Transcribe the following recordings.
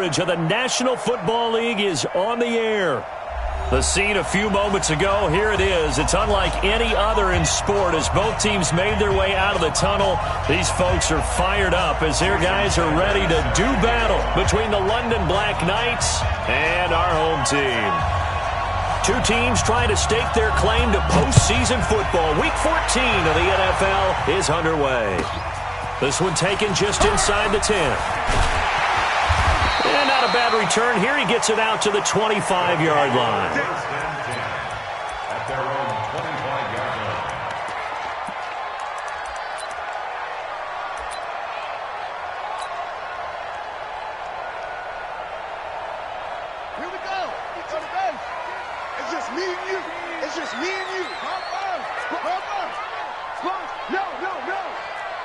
coverage of the National Football League is on the air. The scene a few moments ago, here it is. It's unlike any other in sport as both teams made their way out of the tunnel. These folks are fired up as their guys are ready to do battle between the London Black Knights and our home team. Two teams trying to stake their claim to postseason football. Week 14 of the NFL is underway. This one taken just inside the 10. And not a bad return here. He gets it out to the 25-yard line. At their own 25-yard line. Here we go. It's on the base. It's just me and you. It's just me and you. No.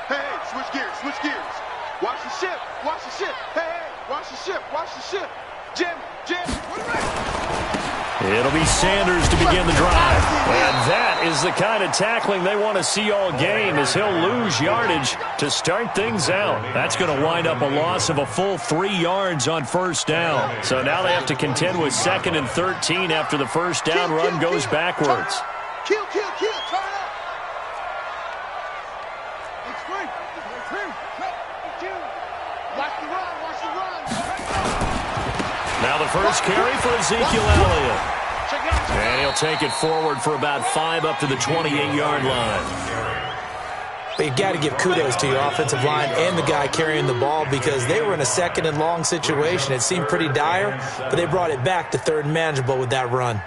Hey, switch gears. Watch the ship. Hey, watch the ship. Jim. It'll be Sanders to begin the drive. And that is the kind of tackling they want to see all game as he'll lose yardage to start things out. That's going to wind up a loss of a full 3 yards on first down. So now they have to contend with 2nd and 13 after the first down run goes backwards. Kill. Turn up. Watch the run. Now the first carry for Ezekiel Elliott. And he'll take it forward for about 5 up to the 28-yard line. But you've got to give kudos to your offensive line and the guy carrying the ball because they were in a 2nd and long situation. It seemed pretty dire, but they brought it back to 3rd and manageable with that run.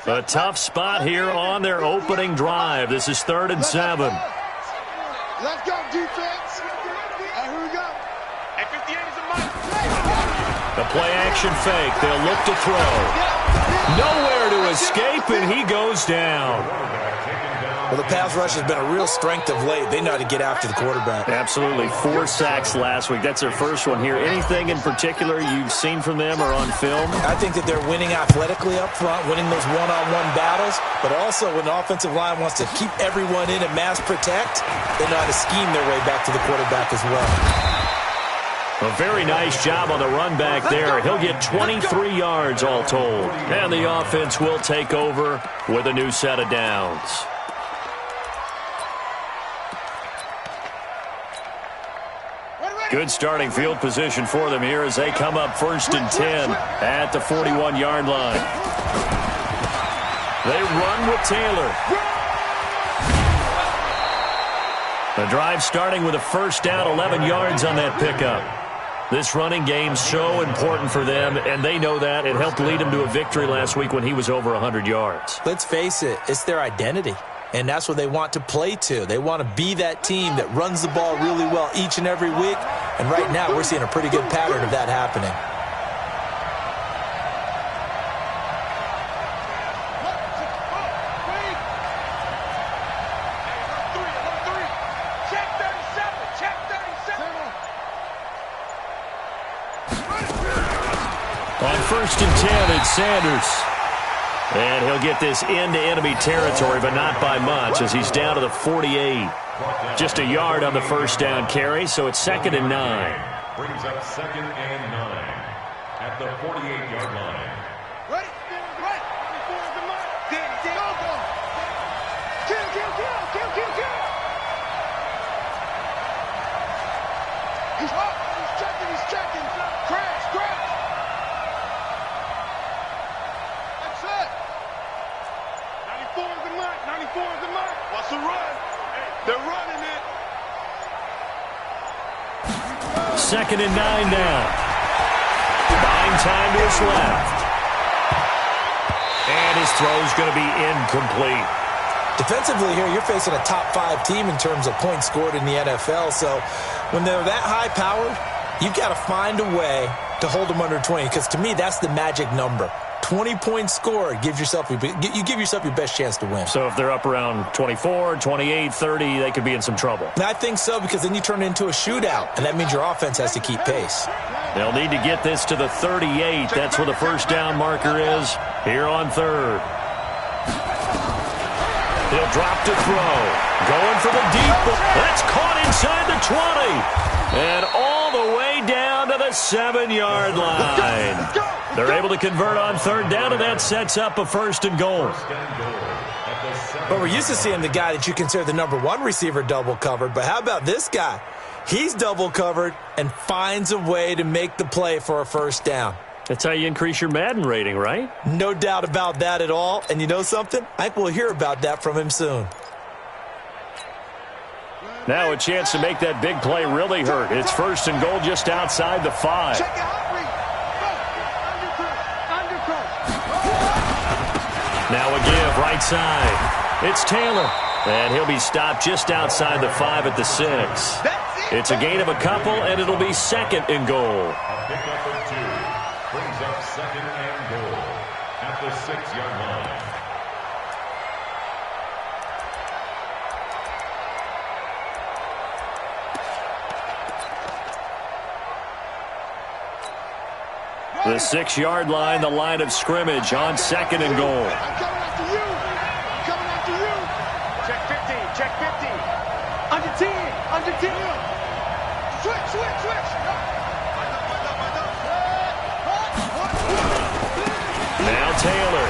A tough spot here on their opening drive. This is 3rd and 7. Let's go, defense. Here we go. At 58 is a mark. The play-action fake. They'll look to throw. Nowhere to escape, and he goes down. Well, the pass rush has been a real strength of late. They know how to get after the quarterback. Absolutely. 4 sacks last week. That's their first one here. Anything in particular you've seen from them or on film? I think that they're winning athletically up front, winning those one-on-one battles, but also when the offensive line wants to keep everyone in and mass protect, they know how to scheme their way back to the quarterback as well. A very nice job on the run back there. He'll get 23 yards all told. And the offense will take over with a new set of downs. Good starting field position for them here as they come up 1st and 10 at the 41-yard line. They run with Taylor. The drive starting with a first down, 11 yards on that pickup. This running game's so important for them, and they know that. It helped lead them to a victory last week when he was over 100 yards. Let's face it, it's their identity. And that's what they want to play to. They want to be that team that runs the ball really well each and every week. And right now, we're seeing a pretty good pattern of that happening. On 1st and 10, it's Sanders. And he'll get this into enemy territory, but not by much as he's down to the 48. Just a yard on the first down carry, so it's 2nd and 9. Brings up 2nd and 9 at the 48-yard line. Right. Kill. He's up. He's checking. Crash. That's it. 94 is the mark. What's the run? They're running it. 2nd and 9 now. Buying time to his left. And his throw's going to be incomplete. Defensively here, you're facing a top 5 team in terms of points scored in the NFL. So when they're that high-powered, you've got to find a way to hold them under 20. Because to me, that's the magic number. 20 points scored, you give yourself your best chance to win. So if they're up around 24, 28, 30, they could be in some trouble. And I think so, because then you turn it into a shootout, and that means your offense has to keep pace. They'll need to get this to the 38. That's where the first down marker is here on 3rd. He'll drop to throw. Going for the deep. That's caught inside the 20. And all the way down to the 7-yard line. They're able to convert on third down, and that sets up a first and goal. But we're used to seeing the guy that you consider the number one receiver double covered. But how about this guy? He's double covered and finds a way to make the play for a first down. That's how you increase your Madden rating, right? No doubt about that at all. And you know something? I think we'll hear about that from him soon. Now a chance to make that big play really hurt. It's first and goal just outside the 5. Now a give right side. It's Taylor. And he'll be stopped just outside the 5 at the 6. It's a gain of a couple, and it'll be second and goal. A pickup of 2 brings up second and goal at the 6-yard line. The 6-yard line, the line of scrimmage on second and goal. I'm coming after you. I'm coming after you. Check 15. Check 50. Under 10. Under 10. Switch, switch, switch. Now Taylor.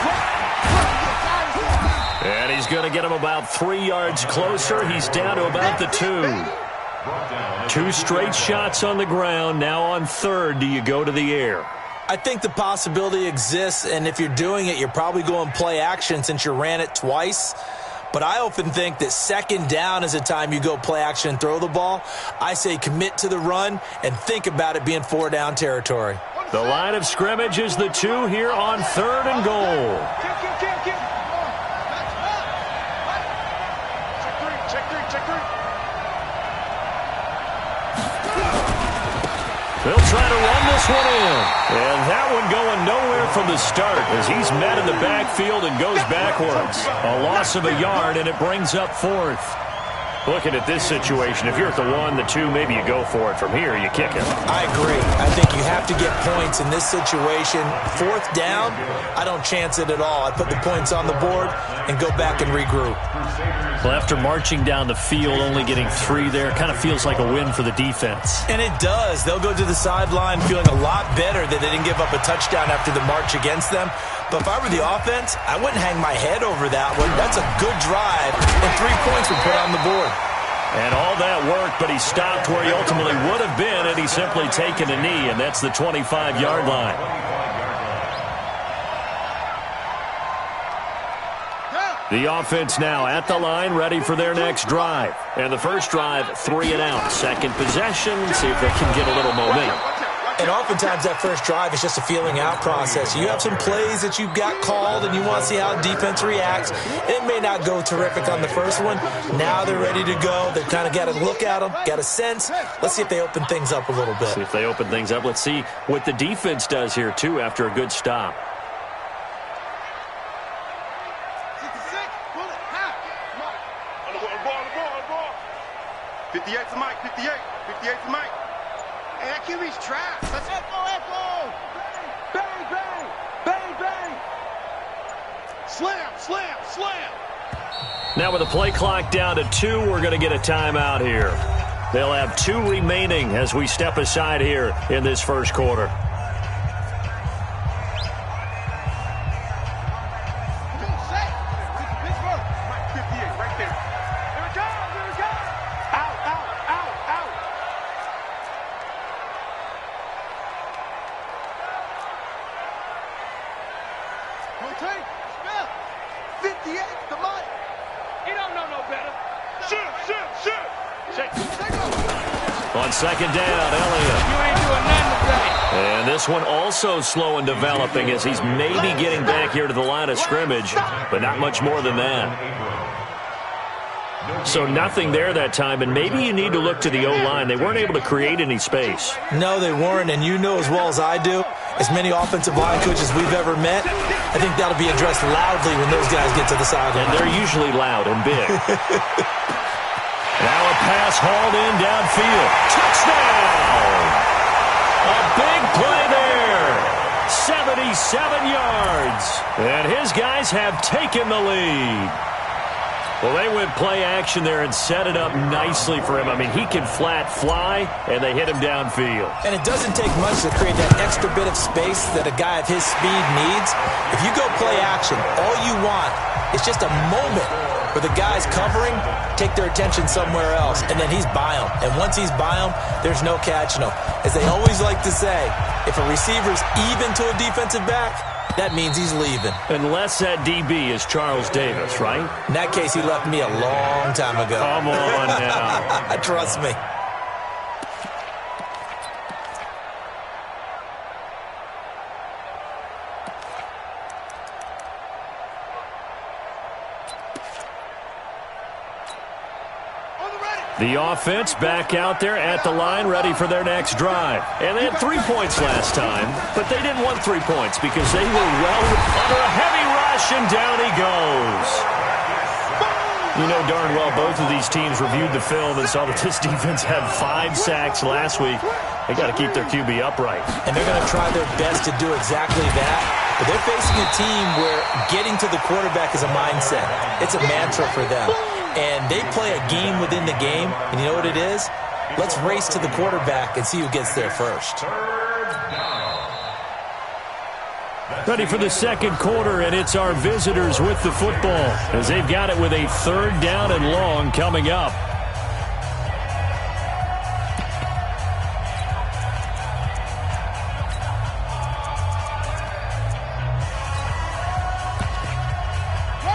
And he's going to get him about 3 yards closer. He's down to about the 2. 2 straight shots on the ground. Now on third, do you go to the air? I think the possibility exists, and if you're doing it, you're probably going play action since you ran it twice. But I often think that second down is a time you go play action and throw the ball. I say commit to the run and think about it being 4 down territory. The line of scrimmage is the 2 here on third and goal. Check 3. Check 3. They'll try to run this one in. And that one going nowhere from the start as he's met in the backfield and goes backwards. A loss of a yard, and it brings up fourth. Looking at this situation, if you're at the 1, the 2, maybe you go for it. From here, you kick it. I agree. I think you have to get points in this situation. Fourth down, I don't chance it at all. I put the points on the board and go back and regroup. Well, after marching down the field, only getting 3 there, kind of feels like a win for the defense. And it does. They'll go to the sideline feeling a lot better that they didn't give up a touchdown after the march against them. But if I were the offense, I wouldn't hang my head over that one. That's a good drive, and 3 points were put on the board. And all that worked, but he stopped where he ultimately would have been, and he's simply taken a knee, and that's the 25-yard line. The offense now at the line, ready for their next drive. And the first drive, 3 and out. Second possession, see if they can get a little momentum. And oftentimes that first drive is just a feeling out process. You have some plays that you've got called and you want to see how defense reacts. It may not go terrific on the first one. Now they're ready to go. They've kind of got to look at them, got a sense. Let's see if they open things up a little bit. See if they open things up. Let's see what the defense does here, too, after a good stop. 66, pull it, half. On the ball. 58's Mike, 58's Mike. Hey, that QB's trash. Let's echo. Bang, bang, bang, bang. Slam. Now with the play clock down to 2, we're going to get a timeout here. They'll have 2 remaining as we step aside here in this first quarter. On second down, Elliott. You ain't doing nothing today. And this one also slow in developing as he's maybe getting back here to the line of scrimmage, but not much more than that. So nothing there that time, and maybe you need to look to the O-line. They weren't able to create any space. No, they weren't, and you know as well as I do, as many offensive line coaches we've ever met, I think that'll be addressed loudly when those guys get to the sideline. And they're usually loud and big. Now a pass hauled in downfield. Touchdown! A big play there. 77 yards. And his guys have taken the lead. Well, they went play action there and set it up nicely for him. I mean, he can flat fly, and they hit him downfield. And it doesn't take much to create that extra bit of space that a guy of his speed needs. If you go play action, all you want is just a moment where the guys covering take their attention somewhere else, and then he's by them. And once he's by them, there's no catching him. As they always like to say, if a receiver's even to a defensive back, that means he's leaving. Unless that DB is Charles Davis, right? In that case, he left me a long time ago. Come on now. Trust me. The offense back out there at the line, ready for their next drive. And they had 3 points last time, but they didn't want 3 points because they were well under a heavy rush, and down he goes. You know darn well both of these teams reviewed the film and saw that this defense had 5 sacks last week. They got to keep their QB upright. And they're going to try their best to do exactly that. But they're facing a team where getting to the quarterback is a mindset. It's a mantra for them. And they play a game within the game. And you know what it is? Let's race to the quarterback and see who gets there first. Ready for the second quarter, and it's our visitors with the football as they've got it with a 3rd down and long coming up.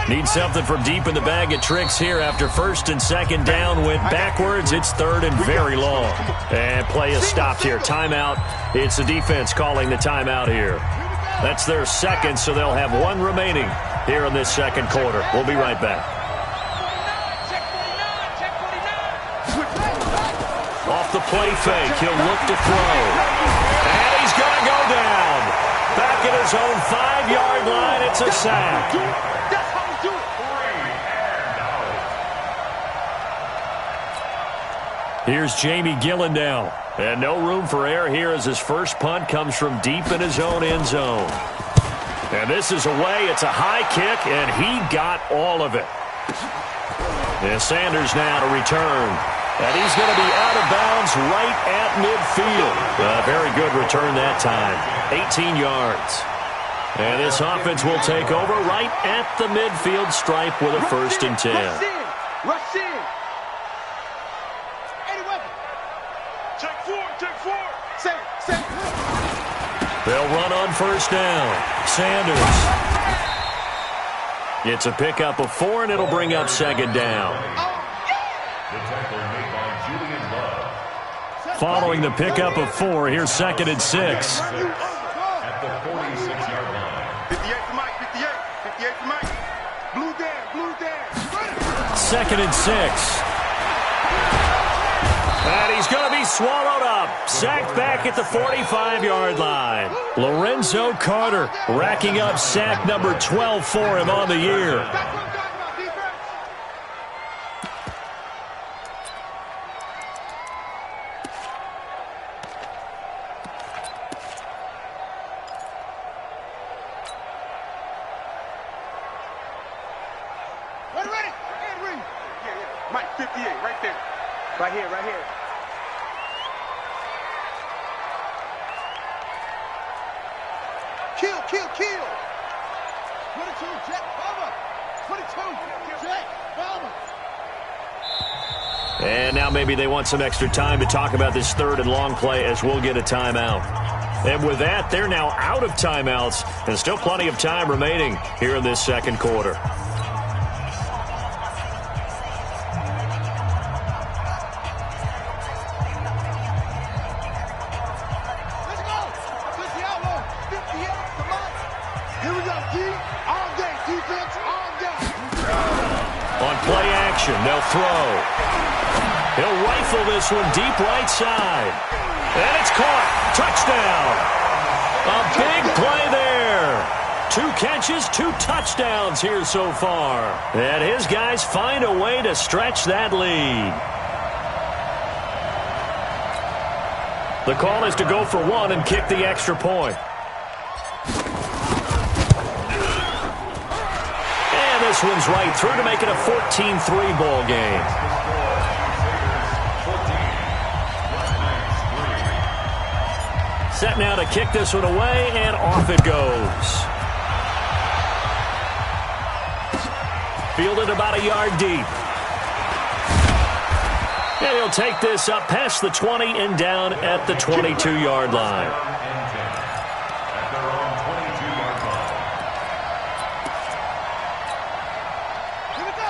Need something from deep in the bag of tricks here after 1st and 2nd down. Went backwards. It's 3rd and very long. And play is stopped here. Timeout. It's the defense calling the timeout here. That's their 2nd, so they'll have 1 remaining here in this 2nd quarter. We'll be right back. Off the play fake, he'll look to throw. And he's going to go down. Back at his own 5-yard line, it's a sack. Here's Jamie Gillen now. And no room for error here as his first punt comes from deep in his own end zone. And this is away. It's a high kick, and he got all of it. And Sanders now to return. And he's going to be out of bounds right at midfield. A very good return that time. 18 yards. And this offense will take over right at the midfield stripe with a 1st and 10. Rush in. They'll run on 1st down. Sanders. It's a pickup of 4, and it'll bring up 2nd down. Following the pickup of 4, here's 2nd and 6. At the 46-yard line. 58 to Mike, 58. 58 to Mike. Blue down. 2nd and 6. And he's going to be swallowed up. Sacked back at the 45-yard line. Lorenzo Carter racking up sack number 12 for him on the year. Ready? Yeah. Mike, 58, right there. Right here. Kill. 22, Jet Bomber. 22, Jet Bomber. And now maybe they want some extra time to talk about this 3rd and long play as we'll get a timeout. And with that, they're now out of timeouts and still plenty of time remaining here in this 2nd quarter. They'll throw. He'll rifle this one deep right side. And it's caught. Touchdown. A big play there. 2 catches, 2 touchdowns here so far. And his guys find a way to stretch that lead. The call is to go for 1 and kick the extra point. This this one's right through to make it a 14-3 ball game. Set now to kick this one away, and off it goes. Fielded about a yard deep. And he'll take this up past the 20 and down at the 22-yard line.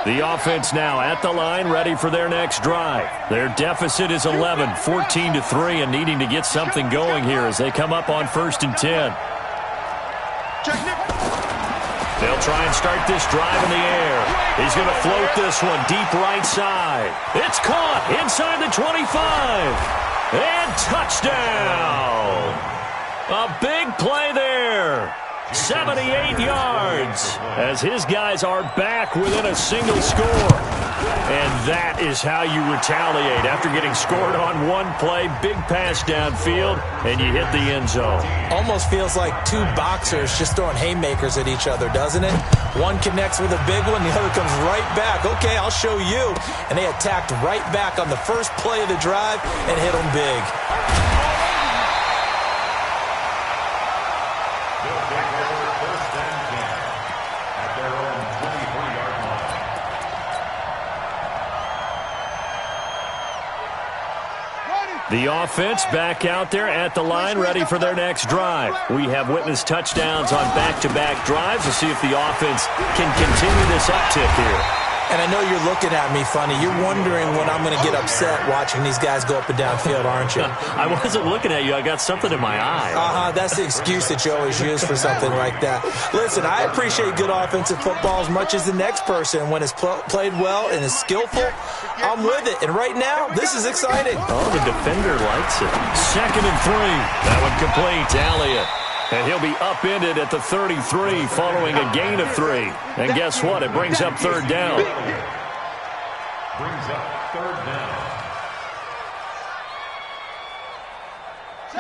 The offense now at the line, ready for their next drive. Their deficit is 11, 14-3, and needing to get something going here as they come up on 1st and 10. They'll try and start this drive in the air. He's going to float this one deep right side. It's caught inside the 25. And touchdown. A big play there. 78 yards as his guys are back within a single score. And that is how you retaliate after getting scored on one play. Big pass downfield, and you hit the end zone. Almost feels like two boxers just throwing haymakers at each other, doesn't it? One connects with a big one, the other comes right back. Okay, I'll show you. And they attacked right back on the first play of the drive and hit them big. The offense back out there at the line, ready for their next drive. We have witnessed touchdowns on back-to-back drives. We'll see if the offense can continue this uptick here. And I know you're looking at me funny. You're wondering when I'm going to get upset watching these guys go up and down field, aren't you? I wasn't looking at you. I got something in my eye. That's the excuse that you always use for something like that. Listen, I appreciate good offensive football as much as the next person. When it's played well and is skillful, I'm with it. And right now, this is exciting. Oh, the defender likes it. 2nd and 3. That one complete to Elliott. And he'll be upended at the 33 following a gain of 3. And guess what? It brings up 3rd down. Brings up 3rd down.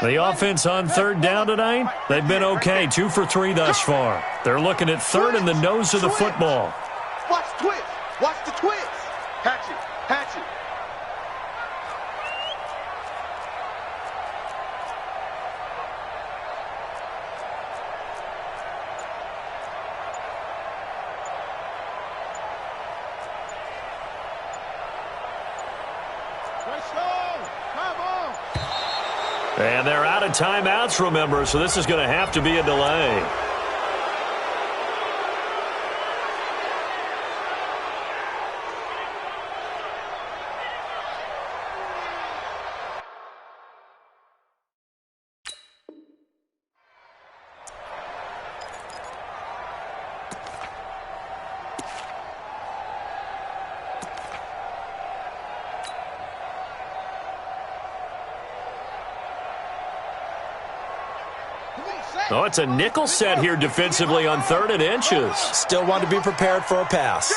The offense on 3rd down tonight, they've been okay. 2 for 3 thus far. They're looking at 3rd and the nose of the football. Watch the twist. Watch the twist. Hatch it. Hatch it. And they're out of timeouts, remember, so this is going to have to be a delay. Oh, it's a nickel set here defensively on 3rd and inches. Still want to be prepared for a pass.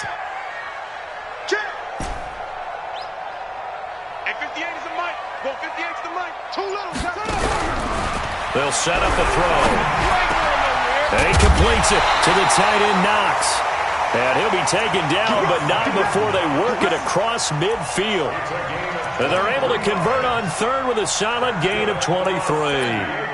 And 58 is the mic. Well, 58 is the mic. Too little. They'll set up a throw. And he completes it to the tight end, Knox. And he'll be taken down, but not before they work it across midfield. And they're able to convert on 3rd with a solid gain of 23.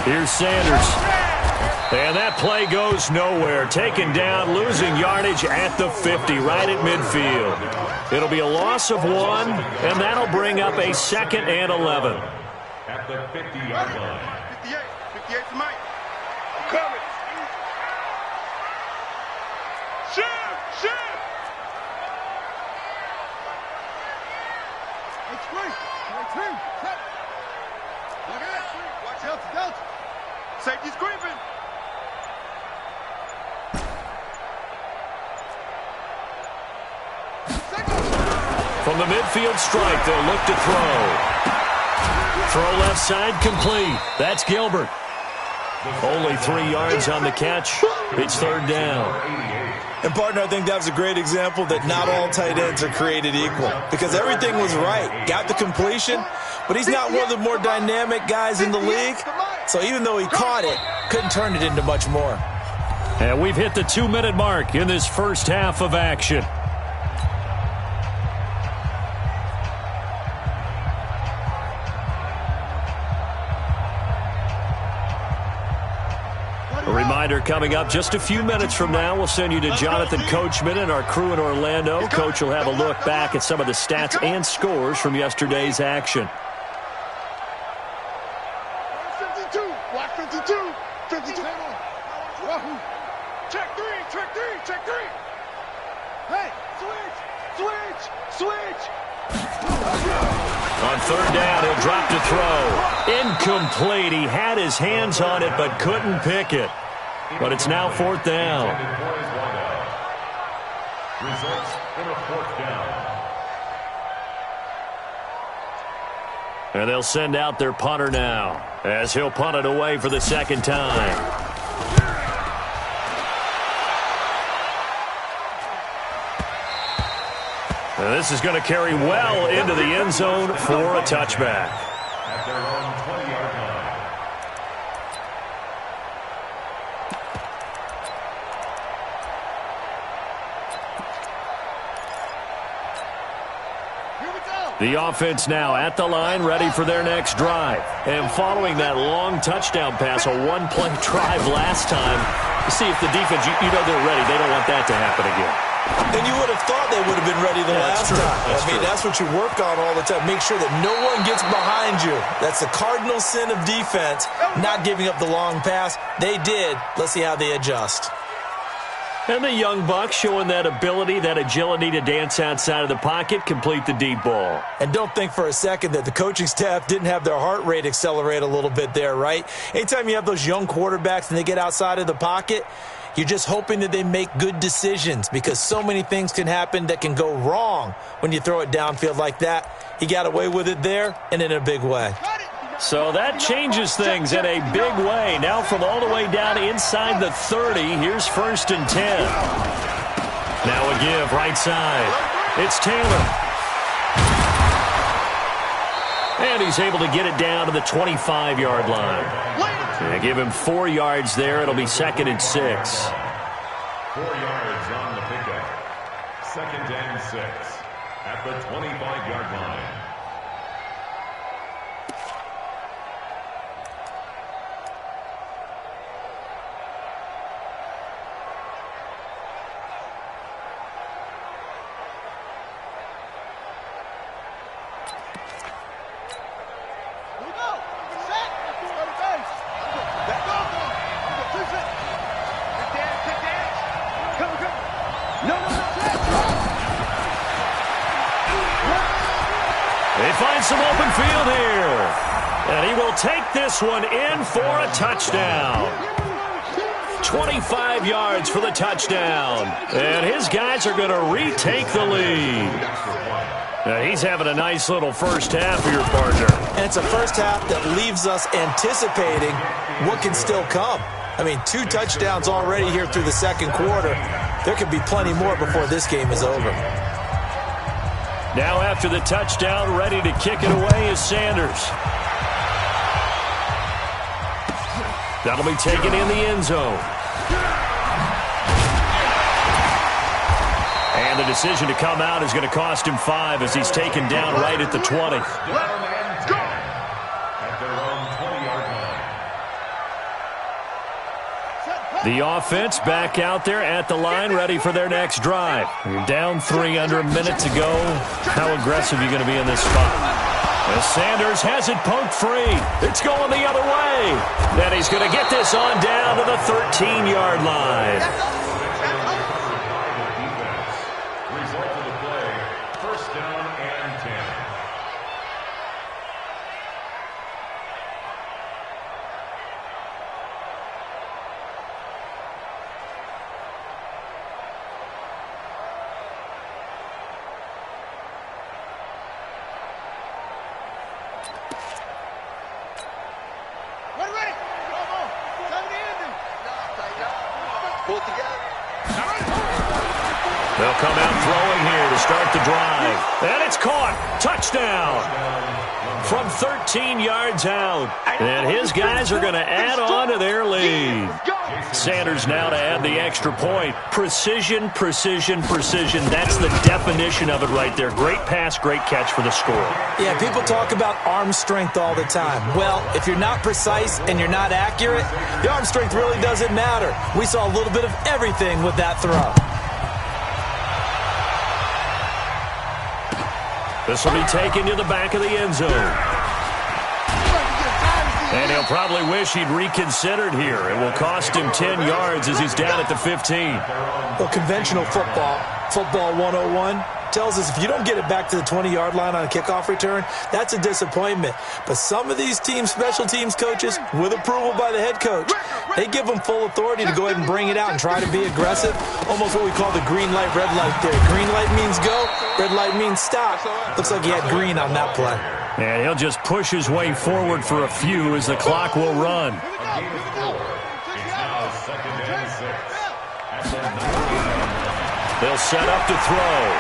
Here's Sanders. And that play goes nowhere. Taken down, losing yardage at the 50, right at midfield. It'll be a loss of 1, and that'll bring up a 2nd and 11. At the 50-yard line. 58. 58 to Mike. I'm coming. Shoot! Shoot! It's free. Look at that. Watch Delta, Delta. Safety's creeping. From the midfield stripe, they'll look to throw. Throw left side complete. That's Gilbert. Only 3 yards on the catch. It's third down. And, partner, I think that was a great example that not all tight ends are created equal because everything was right. Got the completion, but he's not one of the more dynamic guys in the league. So even though he caught it, couldn't turn it into much more. And we've hit the 2-minute mark in this first half of action. A reminder coming up just a few minutes from now, we'll send you to Jonathan Coachman and our crew in Orlando. Coach will have a look back at some of the stats and scores from yesterday's action. 52, block 52, 52. Check three, check three. Hey, switch. On third down, he'll drop to throw. Incomplete. He had his hands on it but couldn't pick it. But it's now fourth down. Results in a fourth down. And they'll send out their punter now as he'll punt it away for the second time. And this is going to carry well into the end zone for a touchback. At their own 20-yard line. The offense now at the line, ready for their next drive. And following that long touchdown pass, a one-play drive last time, see if the defense, you know they're ready. They don't want that to happen again. And you would have thought they would have been ready the last time. That's what you work on all the time. Make sure that no one gets behind you. That's the cardinal sin of defense, not giving up the long pass. They did. Let's see how they adjust. And the young buck showing that ability, that agility to dance outside of the pocket, complete the deep ball. And don't think for a second that the coaching staff didn't have their heart rate accelerate a little bit there, right? Anytime you have those young quarterbacks and they get outside of the pocket, you're just hoping that they make good decisions because so many things can happen that can go wrong when you throw it downfield like that. He got away with it there and in a big way. So that changes things in a big way. Now from all the way down inside the 30, here's first and 10. Now a give right side. It's Taylor. And he's able to get it down to the 25-yard line. And give him 4 yards there. It'll be second and 6. 4 yards on the pickup. Second and 6 at the 25-yard line. They find some open field here. And he will take this one in for a touchdown. 25 yards for the touchdown. And his guys are going to retake the lead. Now he's having a nice little first half for your partner. And it's a first half that leaves us anticipating what can still come. I mean, 2 touchdowns already here through the second quarter. There could be plenty more before this game is over. Now after the touchdown, ready to kick it away is Sanders. That'll be taken in the end zone. And the decision to come out is going to cost him 5 as he's taken down right at the 20. The offense back out there at the line, ready for their next drive. You're down 3 under a minute to go. How aggressive are you going to be in this spot? As Sanders has it poked free. It's going the other way. And he's going to get this on down to the 13-yard line. Result of the play, first down and 10. throwing here to start the drive. And it's caught. Touchdown. From 13 yards out. And his guys are going to add on to their lead. Sanders now to add the extra point. Precision, precision, precision. That's the definition of it right there. Great pass, great catch for the score. Yeah, people talk about arm strength all the time. Well, if you're not precise and you're not accurate, the arm strength really doesn't matter. We saw a little bit of everything with that throw. This will be taken to the back of the end zone. And he'll probably wish he'd reconsidered here. It will cost him 10 yards as he's down at the 15. Well, conventional football 101, tells us if you don't get it back to the 20-yard line on a kickoff return, that's a disappointment. But some of these teams, special teams coaches, with approval by the head coach, they give them full authority to go ahead and bring it out and try to be aggressive. Almost what we call the green light, red light there. Green light means go, red light means stop. Looks like he had green on that play. And he'll just push his way forward for a few as the clock will run. They'll set up to throw.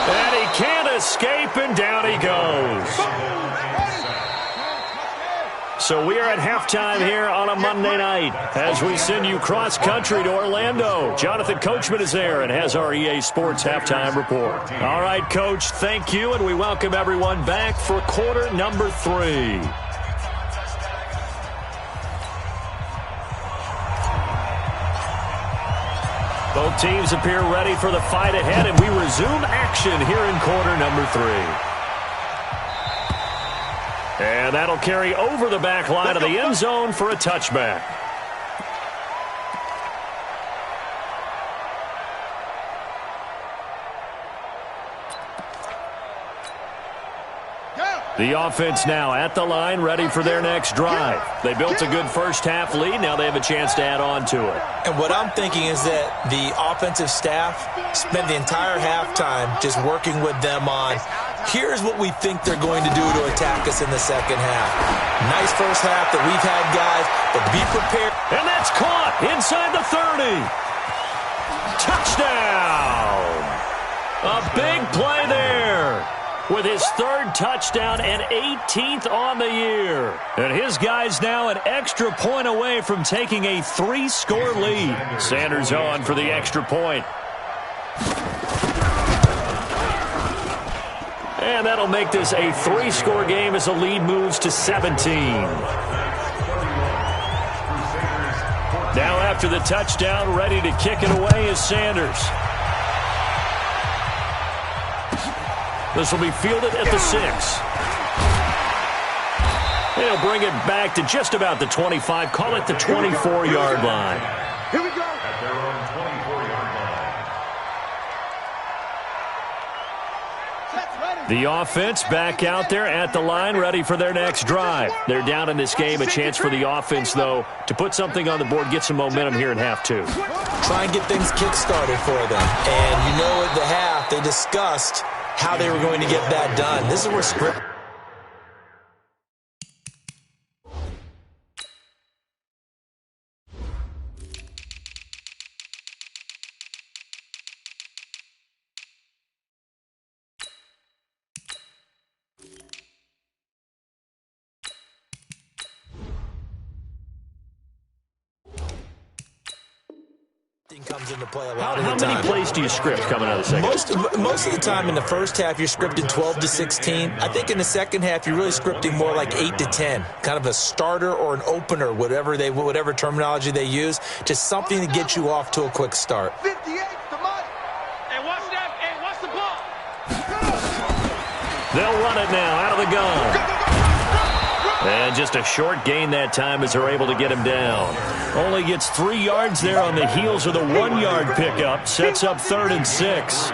And he can't escape, and down he goes. So we are at halftime here on a Monday night as we send you cross-country to Orlando. Jonathan Coachman is there and has our EA Sports halftime report. All right, Coach, thank you, and we welcome everyone back for quarter number 3. Both teams appear ready for the fight ahead, and we resume action here in quarter number 3. And that'll carry over the back line of the end zone for a touchback. The offense now at the line, ready for their next drive. They built a good first-half lead. Now they have a chance to add on to it. And what I'm thinking is that the offensive staff spent the entire halftime just working with them on, here's what we think they're going to do to attack us in the second half. Nice first half that we've had, guys, but be prepared. And that's caught inside the 30. Touchdown! A big play there with his 3rd touchdown and 18th on the year. And his guys now an extra point away from taking a 3-score lead. Sanders on for the extra point. And that'll make this a 3-score game as the lead moves to 17. Now after the touchdown, ready to kick it away is Sanders. This will be fielded at the 6. He'll bring it back to just about the 25. Call it the 24-yard line. Here we go. At their own 24-yard line. The offense back out there at the line, ready for their next drive. They're down in this game. A chance for the offense, though, to put something on the board, get some momentum here in half 2. Try and get things kick-started for them. And you know at the half, they discussed how they were going to get that done. This is where script. Comes into play a lot of the time. How many plays do you script coming out of the second? Most of the time in the first half, you're scripting 12 to 16. I think in the second half, you're really scripting more like 8 to 10. Kind of a starter or an opener, whatever terminology they use. Just something to get you off to a quick start. 58 to Mike. Hey, watch that. Hey, watch the ball. They'll run it now out of the gun. And just a short gain that time as they're able to get him down. Only gets 3 yards there on the heels of the 1-yard pickup. Sets up 3rd and 6.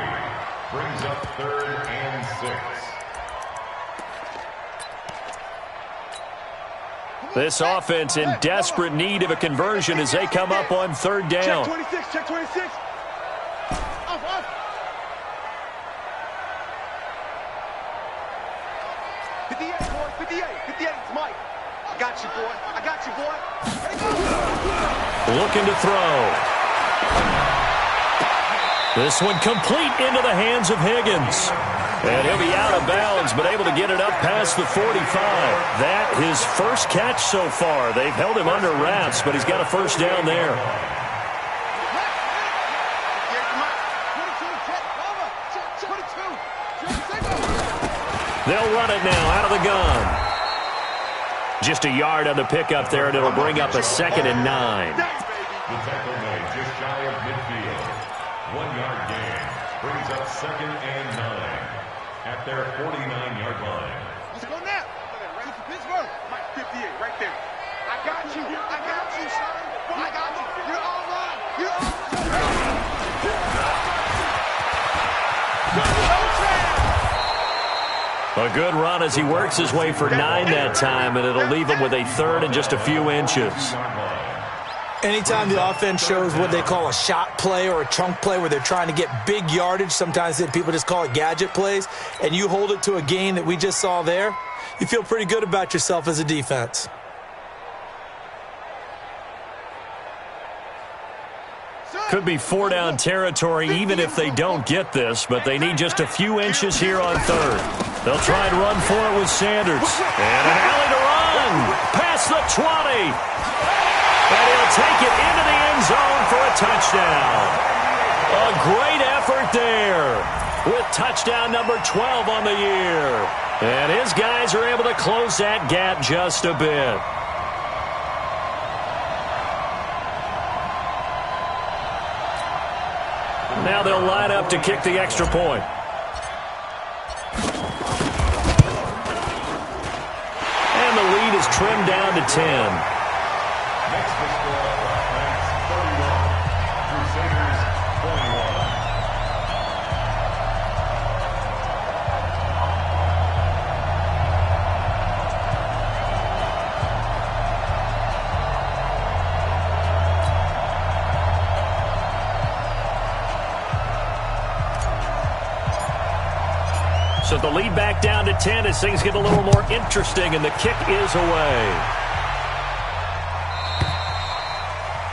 Brings up 3rd and 6. This offense in desperate need of a conversion as they come up on 3rd down. Check 26, check 26. Off. 58, boy, 58. 58, it's Mike. I got you, boy. Looking to throw. This one complete into the hands of Higgins. And he'll be out of bounds, but able to get it up past the 45. That his first catch so far. They've held him under wraps, but he's got a first down there. They'll run it now out of the gun. Just a yard on the pickup there, and it'll bring up a 2nd and 9. The tackle made just shy of midfield. 1-yard gain brings up 2nd and 9 at their 49-yard line. Let's go now. Right to Pittsburgh. Mike 58, right there. I got you. I got you, son. I got you. You're all right. You're all A good run as he works his way for 9 that time, and it'll leave him with a 3rd and just a few inches. Anytime the offense shows what they call a shot play or a chunk play where they're trying to get big yardage, sometimes people just call it gadget plays, and you hold it to a gain that we just saw there, you feel pretty good about yourself as a defense. Could be 4-down territory even if they don't get this, but they need just a few inches here on 3rd. They'll try and run for it with Sanders. And an alley to run. Past the 20. And he'll take it into the end zone for a touchdown. A great effort there with touchdown number 12 on the year. And his guys are able to close that gap just a bit. Now they'll line up to kick the extra point. And the lead is trimmed down to 10. Next to score, Blackbacks 31, Crusaders 21. So the lead back down to 10 as things get a little more interesting, and the kick is away.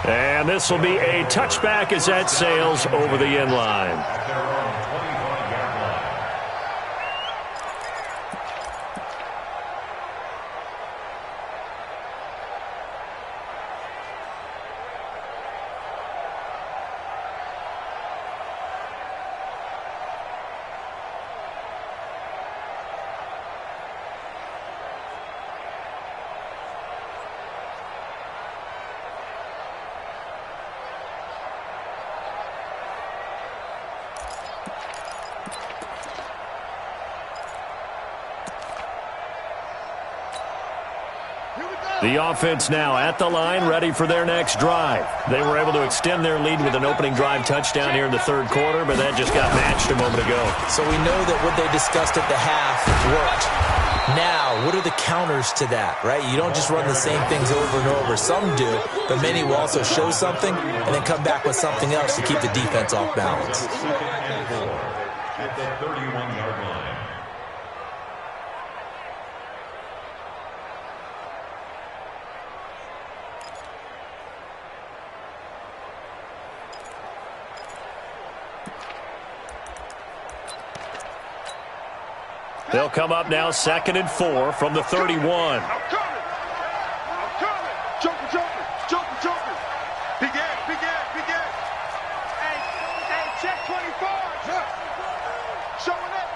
And this will be a touchback as that sails over the end line. At their own 25-yard line. The offense now at the line, ready for their next drive. They were able to extend their lead with an opening drive touchdown here in the 3rd quarter, but that just got matched a moment ago. So we know that what they discussed at the half worked. Now, what are the counters to that, right? You don't just run the same things over and over. Some do, but many will also show something and then come back with something else to keep the defense off balance. 2nd and 4 at the 31-yard line. They'll come up now 2nd and 4 from the 31. I'm coming. Joker. Big A. Hey, check 24. Showing it.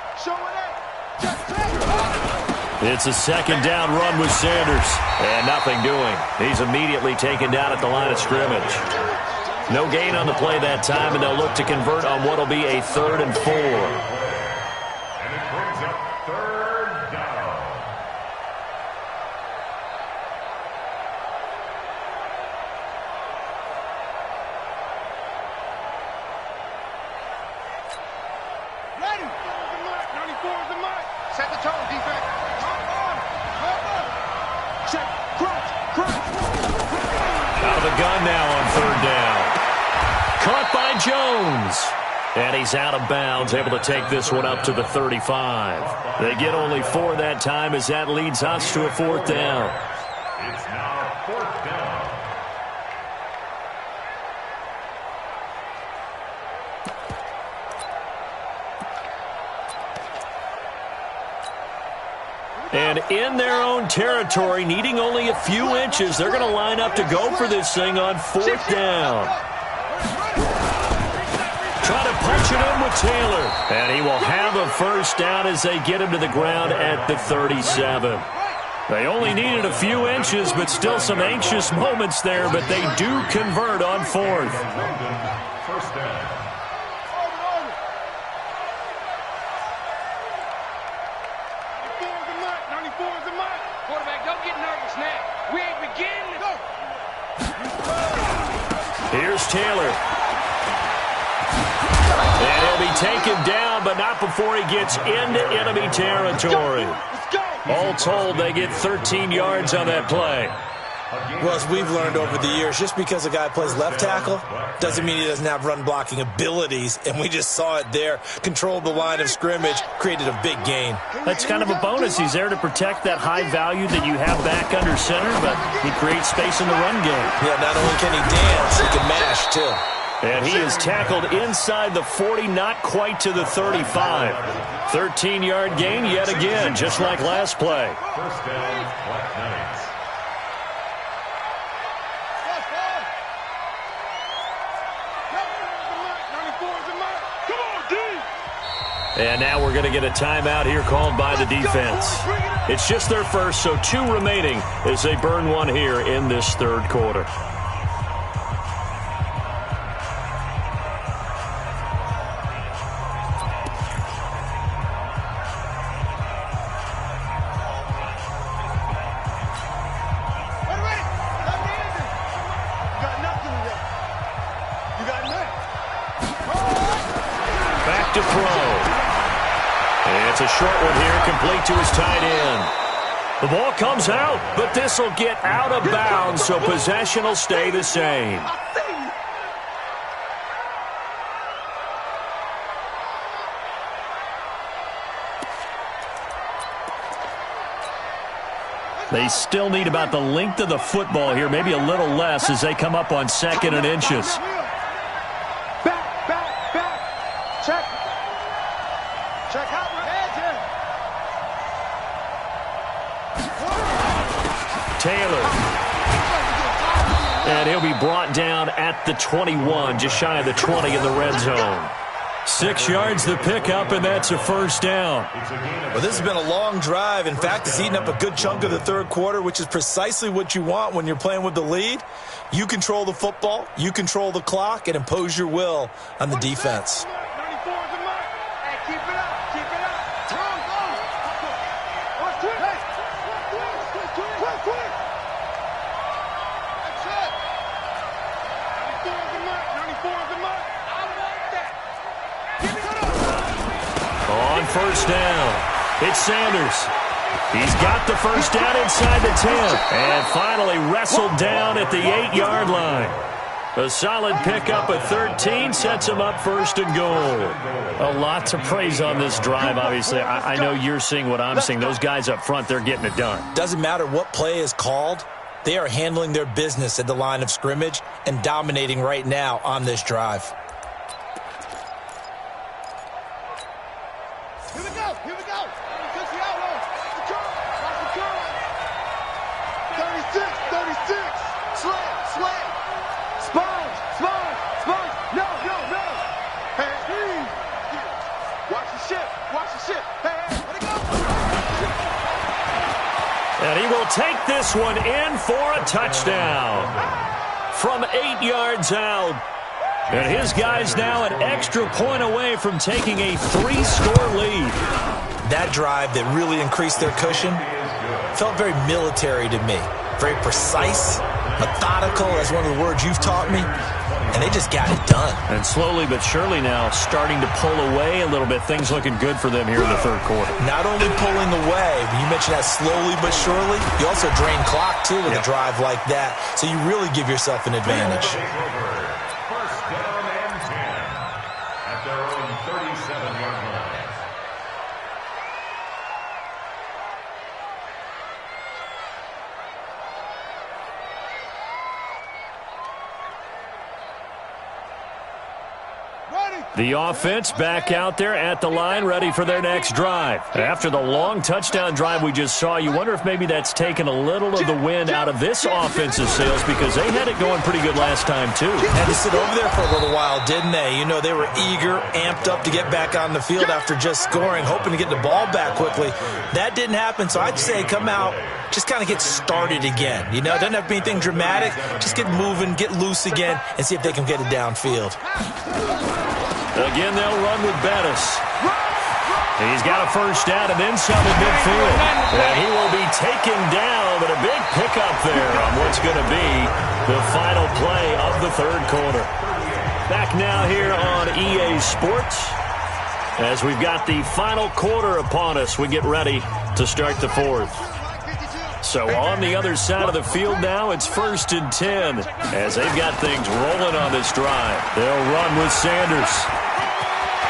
It's a 2nd down run with Sanders. And nothing doing. He's immediately taken down at the line of scrimmage. No gain on the play that time, and they'll look to convert on what will be a 3rd and 4. And it brings up 3rd down. Ready. 94 is the mark. Set the tone, defense. Check. Crunch. Out of the gun now on 3rd down. Caught by Jones. And he's out of bounds, able to take this one up to the 35. They get only 4 that time as that leads us to a 4th down. It's now 4th down. And in their own territory, needing only a few inches, they're going to line up to go for this thing on 4th down. Try to punch it in with Taylor. And he will have a first down as they get him to the ground at the 37. They only needed a few inches, but still some anxious moments there, but they do convert on 4th. First down. Quarterback, don't get nervous now. We ain't beginning. Go. Here's Taylor. And he'll be taken down, but not before he gets into enemy territory. All told, they get 13 yards on that play. Well, as we've learned over the years, just because a guy plays left tackle doesn't mean he doesn't have run-blocking abilities, and we just saw it there. Controlled the line of scrimmage, created a big gain. That's kind of a bonus. He's there to protect that high value that you have back under center, but he creates space in the run game. Yeah, not only can he dance, he can mash, too. And he is tackled inside the 40, not quite to the 35. 13-yard gain yet again, just like last play. First down, Black Knights. And now we're going to get a timeout here called by the defense. It's just their first, so 2 remaining as they burn one here in this 3rd quarter. Back to throw. It's a short one here, complete to his tight end. The ball comes out, but this will get out of bounds, so possession will stay the same. They still need about the length of the football here, maybe a little less as they come up on 2nd and inches. Check. Check out. Taylor. And he'll be brought down at the 21, just shy of the 20 in the red zone. 6 yards the pickup, and that's a first down. Well, this has been a long drive. In fact, it's eaten up a good chunk of the 3rd quarter, which is precisely what you want when you're playing with the lead. You control the football, you control the clock, and impose your will on the defense. On first down, it's Sanders. He's got the first down inside the 10. And finally wrestled down at the 8-yard line. A solid pickup at 13 sets him up 1st and goal. A lot to praise on this drive, obviously. I know you're seeing what I'm seeing. Those guys up front, they're getting it done. Doesn't matter what play is called. They are handling their business at the line of scrimmage and dominating right now on this drive. Here we go. 36, slay. Sponge. No. Hey. Watch the ship. Hey, let it go. And he will take this one in for a touchdown from 8 yards out. And his guy's now an extra point away from taking a 3-score lead. That drive that really increased their cushion felt very military to me. Very precise, methodical, that's one of the words you've taught me. And they just got it done. And slowly but surely now starting to pull away a little bit. Things looking good for them here in the 3rd quarter. Not only pulling away, but you mentioned that slowly but surely. You also drain clock, too, with a drive like that. So you really give yourself an advantage. First down and 10 at their own 37-yard line. Ready. The offense back out there at the line, ready for their next drive. After the long touchdown drive we just saw, you wonder if maybe that's taken a little of the wind out of this offensive sails, because they had it going pretty good last time, too. Had to sit over there for a little while, didn't they? You know, they were eager, amped up to get back on the field after just scoring, hoping to get the ball back quickly. That didn't happen, so I'd say come out, just kind of get started again. You know, it doesn't have to be anything dramatic. Just get moving, get loose again, and see if they can get it downfield. Again, they'll run with Bettis. He's got a first down and then some in midfield. And he will be taken down, but a big pickup there on what's going to be the final play of the third quarter. Back now here on EA Sports as we've got the final quarter upon us. We get ready to start the fourth. So on the other side of the field now, it's 1st and 10 as they've got things rolling on this drive. They'll run with Sanders.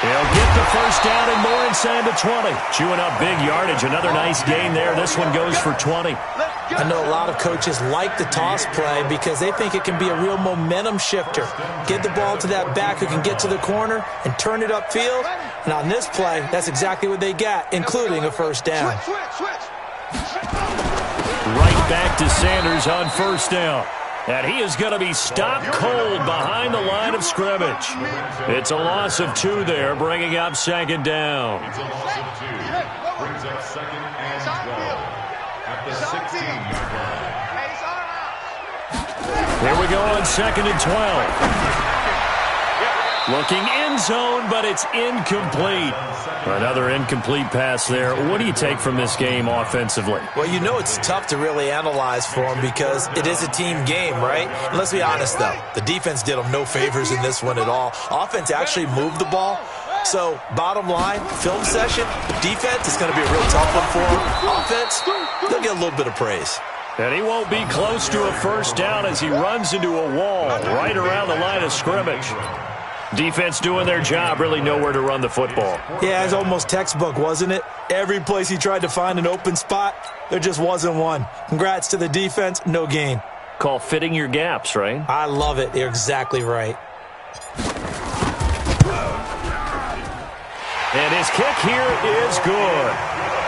He'll get the first down and more inside the 20. Chewing up big yardage. Another nice gain there. This one goes for 20. I know a lot of coaches like the toss play because they think it can be a real momentum shifter. Get the ball to that back who can get to the corner and turn it upfield. And on this play, that's exactly what they got, including a first down. Right back to Sanders on first down. And he is going to be stopped cold behind the line of scrimmage. It's a loss of 2 there, bringing up second down. It's a loss of 2. Brings up second and 12 at the 16-yard line. Here we go on 2nd and 12. Looking end zone, but it's incomplete. Another incomplete pass there. What do you take from this game offensively? Well, you know it's tough to really analyze for them because it is a team game, right? And let's be honest, though. The defense did them no favors in this one at all. Offense actually moved the ball. So, bottom line, film session, defense is going to be a real tough one for them. Offense, they'll get a little bit of praise. And he won't be close to a first down as he runs into a wall right around the line of scrimmage. Defense doing their job, really nowhere to run the football. Yeah, it's almost textbook, wasn't it? Every place he tried to find an open spot, there just wasn't one. Congrats to the defense, no gain. Call fitting your gaps, right? I love it. You're exactly right. And his kick here is good.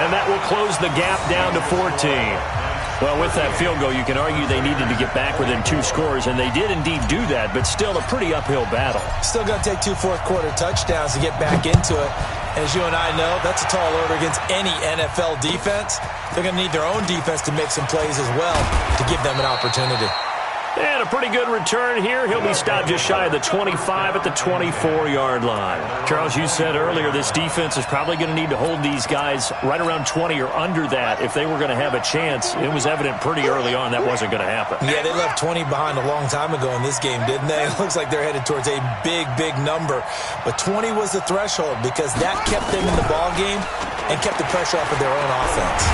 And that will close the gap down to 14. Well, with that field goal, you can argue they needed to get back within 2 scores, and they did indeed do that, but still a pretty uphill battle. Still going to take 2 fourth-quarter touchdowns to get back into it. As you and I know, that's a tall order against any NFL defense. They're going to need their own defense to make some plays as well to give them an opportunity. And a pretty good return here. He'll be stopped just shy of the 25 at the 24-yard line. Charles, you said earlier this defense is probably going to need to hold these guys right around 20 or under that if they were going to have a chance. It was evident pretty early on that wasn't going to happen. Yeah, they left 20 behind a long time ago in this game, didn't they? It looks like they're headed towards a big, big number. But 20 was the threshold because that kept them in the ball game and kept the pressure off of their own offense.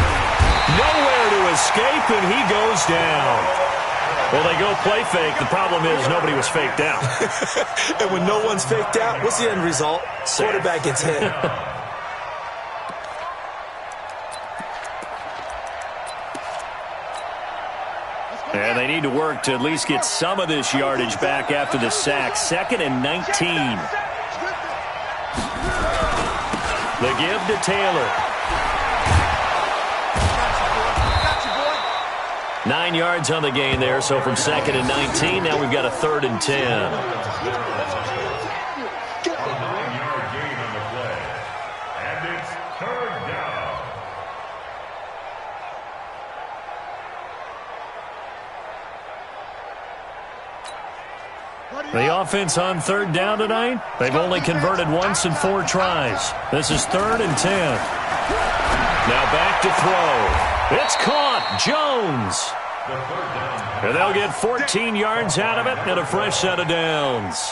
Nowhere to escape, and he goes down. Well, they go play fake. The problem is nobody was faked out. And when no one's faked out, what's the end result? Quarterback gets hit. And they need to work to at least get some of this yardage back after the sack. 2nd and 19. The give to Taylor. 9 yards on the gain there, so from 2nd and 19, now we've got a 3rd and 10. A 9-yard gain on the play. And it's 3rd down. The offense on 3rd down tonight, they've only converted once in 4 tries. This is 3rd and 10. Now back to throw. It's caught. Jones. And they'll get 14 yards out of it and a fresh set of downs.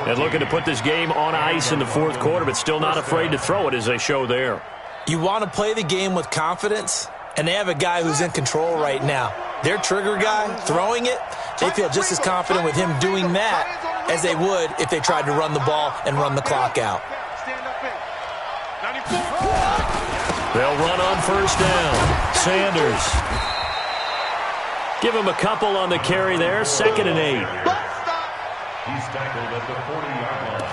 And looking to put this game on ice in the 4th quarter, but still not afraid to throw it as they show there. You want to play the game with confidence, and they have a guy who's in control right now. Their trigger guy, throwing it, they feel just as confident with him doing that as they would if they tried to run the ball and run the clock out. They'll run on first down. Sanders. Give him a couple on the carry there. 2nd and 8. He's tackled at the 40-yard line.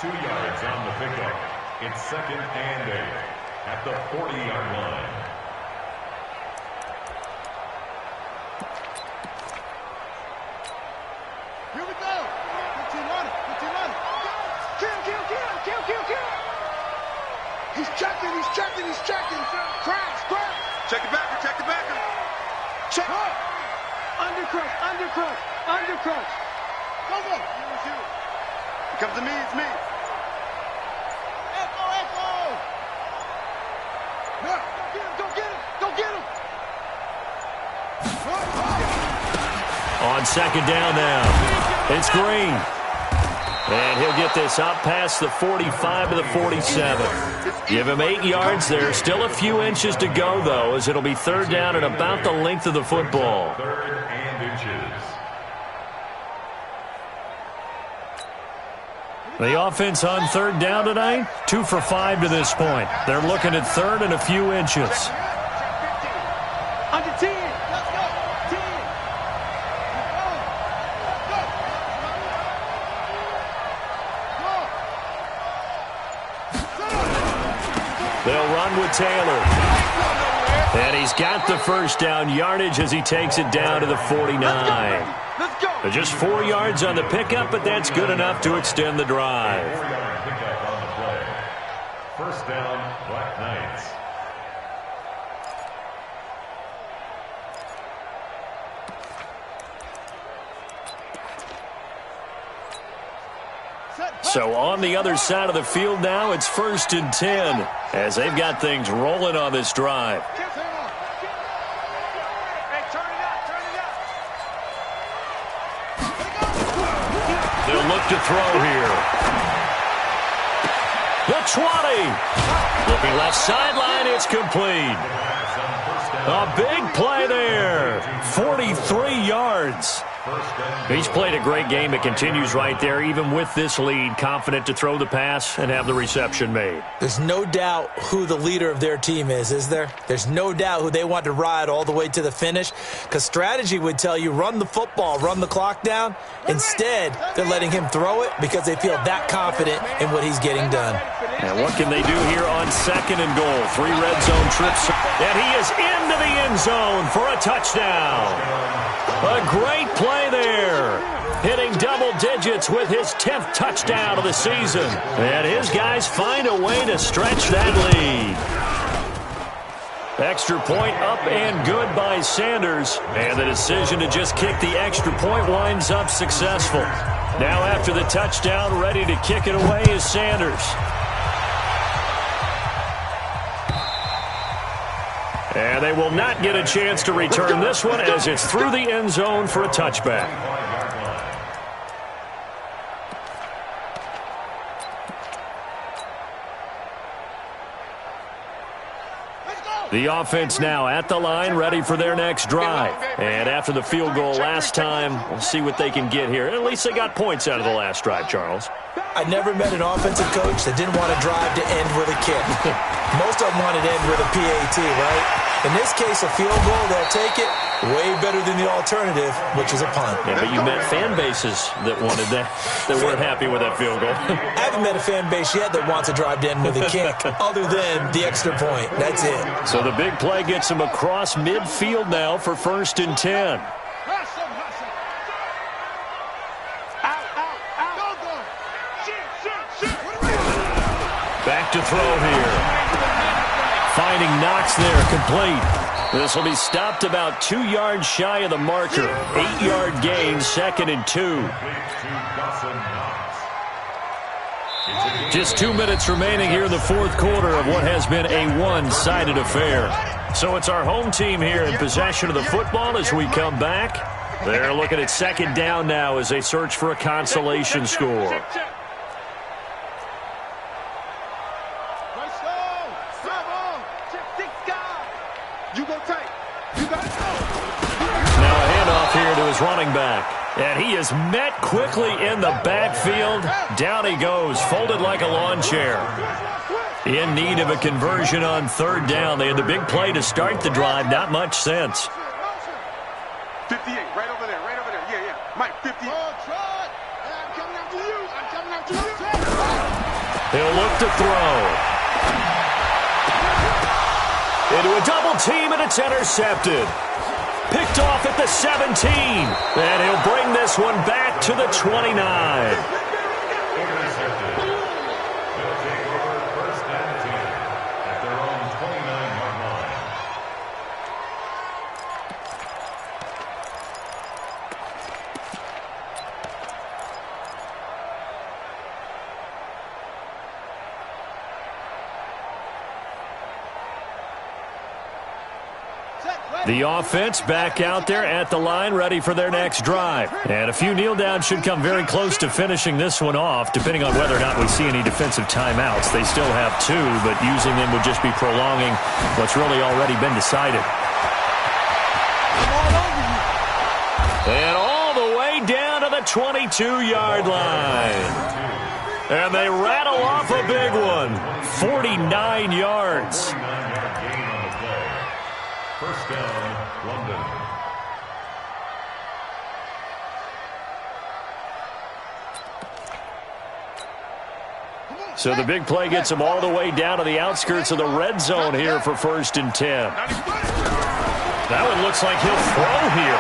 2 yards on the pickup. It's 2nd and 8 at the 40-yard line. Here we go. Put your money. Kill. He's checking. Crash. Check the backer. Check. Undercrush. Go. Here comes to me, it's me. Echo. Now, go get him. On 2nd down now, it's Green. And he'll get this up past the 45 to the 47. Give him 8 yards there. Still a few inches to go, though, as it'll be 3rd down and about the length of the football. 3rd and inches. The offense on 3rd down tonight, 2 for 5 to this point. They're looking at 3rd and a few inches. Under 10. Let's go. 10. They'll run with Taylor. And he's got the 1st down yardage as he takes it down to the 49. Just 4 yards on the pickup, but that's good enough to extend the drive. 4-yard pickup on the play. 1st down, Black Knights. So on the other side of the field now, it's 1st and 10 as they've got things rolling on this drive. They'll look to throw here. The 20. Looking left sideline, it's complete. A big play there. 43 yards. He's played a great game. It continues right there, even with this lead, confident to throw the pass and have the reception made. There's no doubt who the leader of their team is there? There's no doubt who they want to ride all the way to the finish, because strategy would tell you run the football, run the clock down. Instead, they're letting him throw it because they feel that confident in what he's getting done. And what can they do here on 2nd and goal? 3 red zone trips, and he is into the end zone for a touchdown. A great play there. Hitting double digits with his 10th touchdown of the season. And his guys find a way to stretch that lead. Extra point up and good by Sanders. And the decision to just kick the extra point winds up successful. Now after the touchdown, ready to kick it away is Sanders. And they will not get a chance to return this one as it's through the end zone for a touchback. The offense now at the line, ready for their next drive. And after the field goal last time, we'll see what they can get here. At least they got points out of the last drive, Charles. I never met an offensive coach that didn't want to drive to end with a kick. Most of them wanted to end with a PAT, right? In this case, a field goal, they'll take it. Way better than the alternative, which is a punt. Yeah, but you met fan bases that wanted that, that weren't happy with that field goal. I haven't met a fan base yet that wants to drive to end with a kick, other than the extra point. That's it. So the big play gets him across midfield now for 1st and 10. Back to throw here. Finding Knox there, complete. This will be stopped about 2 yards shy of the marker. 8-yard gain, 2nd and 2. Just 2 minutes remaining here in the 4th quarter of what has been a one-sided affair. So it's our home team here in possession of the football as we come back. They're looking at 2nd down now as they search for a consolation score. Now a handoff here to his running back. And he is met quickly in the backfield. Down he goes, folded like a lawn chair. In need of a conversion on 3rd down. They had the big play to start the drive. Not much sense. 58, right over there, Yeah. Mike, 50. I'm coming after you. He'll look to throw. Into a double team, and it's intercepted. Picked off at the 17. And he'll bring this one back to the 29. Intercepted. They'll take over first and 10 at their own 29-yard line. The offense back out there at the line, ready for their next drive. And a few kneel downs should come very close to finishing this one off, depending on whether or not we see any defensive timeouts. They still have 2, but using them would just be prolonging what's really already been decided. And all the way down to the 22-yard line. And they rattle off a big one. 49 yards. 49-yard gain on the play. First down, London. So the big play gets them all the way down to the outskirts of the red zone here for first and 10. That one looks like he'll throw here.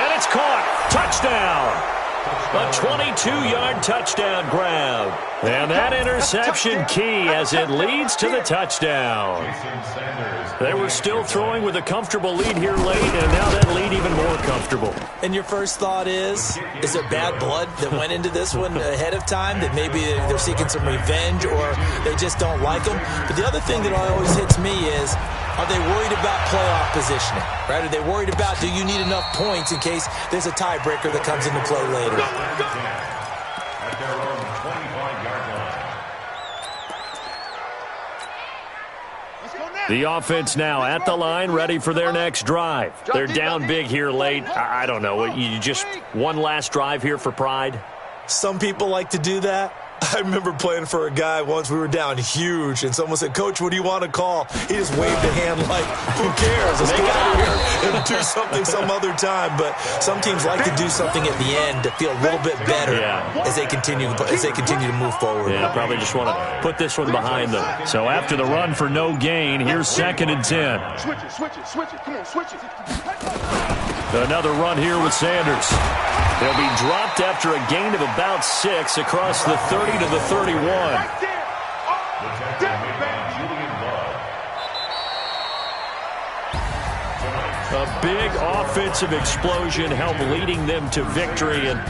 And it's caught. Touchdown. A 22-yard touchdown grab. And that interception key as it leads to the touchdown. They were still throwing with a comfortable lead here late, and now that lead even more comfortable. And your first thought is there bad blood that went into this one ahead of time, that maybe they're seeking some revenge or they just don't like them? But the other thing that always hits me is, are they worried about playoff positioning? Right? Are they worried about, do you need enough points in case there's a tiebreaker that comes into play later? At their own 25-yard line. The offense now at the line, ready for their next drive. They're down big here late. I don't know. You just one last drive here for pride? Some people like to do that. I remember playing for a guy once. We were down huge, and someone said, "Coach, what do you want to call?" He just waved a hand like, "Who cares? Let's get out of here and do something some other time." But some teams like to do something at the end to feel a little bit better as they continue to move forward. Yeah, probably just want to put this one behind them. So after the run for no gain, here's second and 10. Switch it. Come on, switch it. Another run here with Sanders. They'll be dropped after a gain of about 6 across the 30 to the 31. The tackle made by Julian Love. A big offensive explosion helped leading them to victory. And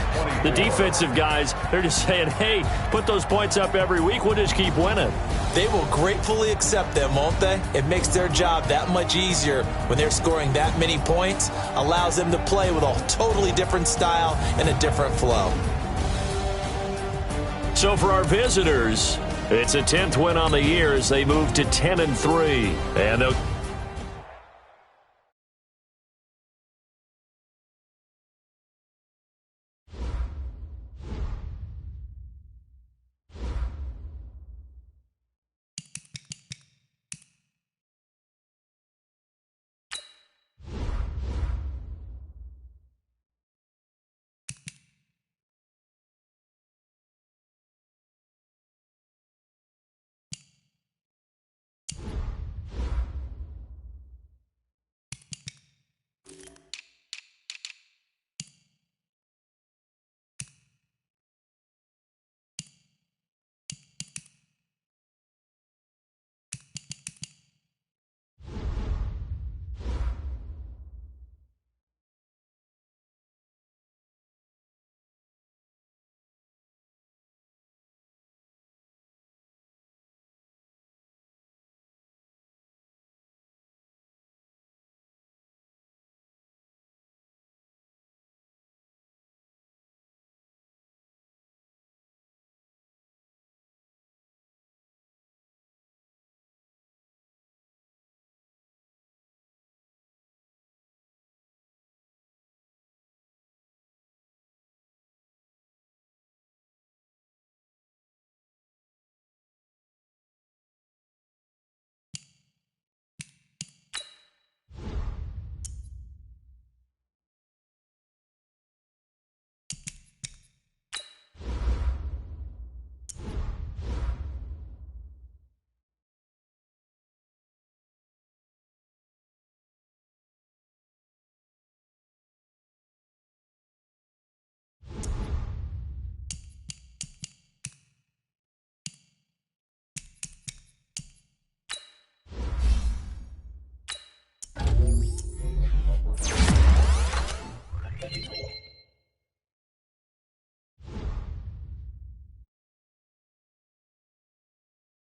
the defensive guys, they're just saying, hey, put those points up every week. We'll just keep winning. They will gratefully accept them, won't they? It makes their job that much easier when they're scoring that many points. Allows them to play with a totally different style and a different flow. So for our visitors, it's a 10th win on the year as they move to 10-3. And they'll